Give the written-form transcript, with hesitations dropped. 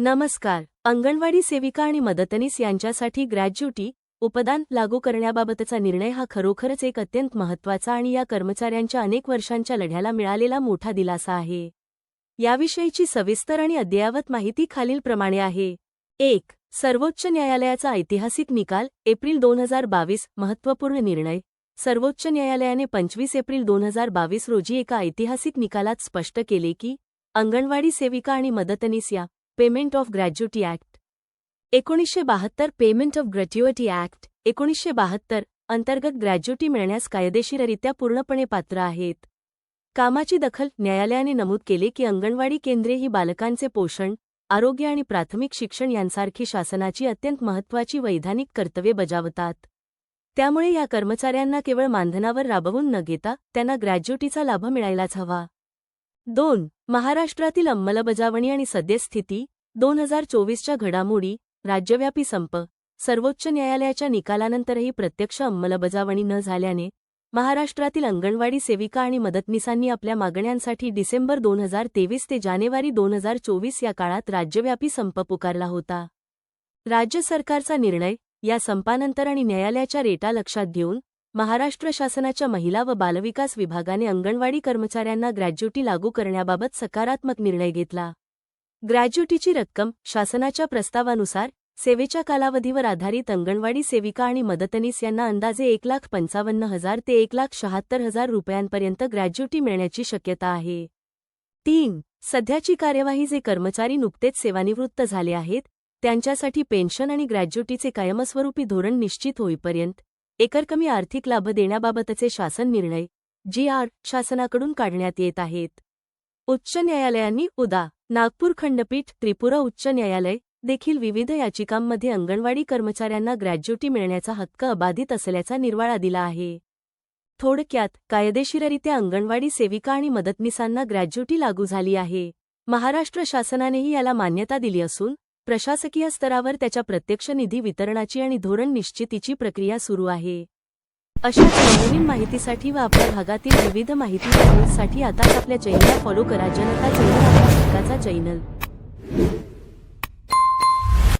नमस्कार. अंगणवाडी सेविका आणि मदतनीस यांच्यासाठी ग्रॅज्युटी उपदान लागू करण्याबाबतचा निर्णय हा खरोखरच एक अत्यंत महत्त्वाचा आणि या कर्मचाऱ्यांच्या अनेक वर्षांच्या लढ्याला मिळालेला मोठा दिलासा आहे. याविषयीची सविस्तर आणि अद्ययावत माहिती खालीलप्रमाणे आहे. 1. सर्वोच्च न्यायालयाचा ऐतिहासिक निकाल एप्रिल 2022. महत्त्वपूर्ण निर्णय. सर्वोच्च न्यायालयाने 25 एप्रिल 2022 रोजी एका ऐतिहासिक निकालात स्पष्ट केले की अंगणवाडी सेविका आणि मदतनीस या payment of gratuity act 1972 payment of gratuity act 1972 अंतर्गत ग्रॅज्युटी मिळण्यास कायदेशीररित्या पूर्णपणे पात्र आहेत. कामाची दखल. न्यायालयाने नमूद केले की अंगणवाडी केंद्रे ही बालकांचे पोषण, आरोग्य आणि प्राथमिक शिक्षण यांसारखी शासनाची अत्यंत महत्त्वाची वैधानिक कर्तव्ये बजावतात. त्यामुळे या कर्मचाऱ्यांना केवळ मानधनावर राबवून न घेता त्यांना ग्रॅज्युटीचा लाभ मिळायलाच हवा. 2. महाराष्ट्रातील अंमलबजावणी आणि सद्यस्थिती. 2024च्या घडामोडी. राज्यव्यापी संप. सर्वोच्च न्यायालयाच्या निकालानंतरही प्रत्यक्ष अंमलबजावणी न झाल्याने महाराष्ट्रातील अंगणवाडी सेविका आणि मदतनीसांनी आपल्या मागण्यांसाठी डिसेंबर 2023 ते जानेवारी 2024 या काळात राज्यव्यापी संप पुकारला होता. राज्य सरकारचा निर्णय. या संपानंतर आणि न्यायालयाच्या रेटा लक्षात घेऊन महाराष्ट्र शासनाच्या महिला व बालविकास विभागाने अंगणवाडी कर्मचाऱ्यांना ग्रॅज्युटी लागू करण्याबाबत सकारात्मक निर्णय घेतला. ग्रॅज्युटीची रक्कम. शासनाच्या प्रस्तावानुसार सेवेच्या कालावधीवर आधारित अंगणवाडी सेविका आणि मदतनीस यांना अंदाजे 1,55,000 ते 1,76,000 रुपयांपर्यंत ग्रॅज्युटी मिळण्याची शक्यता आहे. 3. सध्याची कार्यवाही. जे कर्मचारी नुकतेच सेवानिवृत्त झाले आहेत त्यांच्यासाठी पेन्शन आणि ग्रॅज्युटीचे कायमस्वरूपी धोरण निश्चित होईपर्यंत एकरकमी आर्थिक लाभ देण्याबाबतचे शासन निर्णय जी.आर. शासनाकडून काढण्यात येत आहेत. उच्च न्यायालयांनी उदा. नागपूर खंडपीठ, त्रिपुरा उच्च न्यायालय देखील विविध याचिकांमध्ये अंगणवाडी कर्मचाऱ्यांना ग्रॅज्युटी मिळण्याचा हक्क अबाधित असल्याचा निर्वाळा दिला आहे. थोडक्यात, कायदेशीररित्या अंगणवाडी सेविका आणि मदतनीसांना ग्रॅज्युटी लागू झाली आहे. महाराष्ट्र शासनानेही याला मान्यता दिली असून प्रशासकीय स्तरावर त्याच्या प्रत्यक्ष निधी वितरणाची आणि धोरण निश्चितीची प्रक्रिया सुरू आहे. अशाच नवनवीन माहितीसाठी व आपल्या भागातील विविध माहिती न्यूजसाठी आताच आपल्या चॅनलला फॉलो करा. जनता चॅनल आपल्या हक्काचा चॅनल.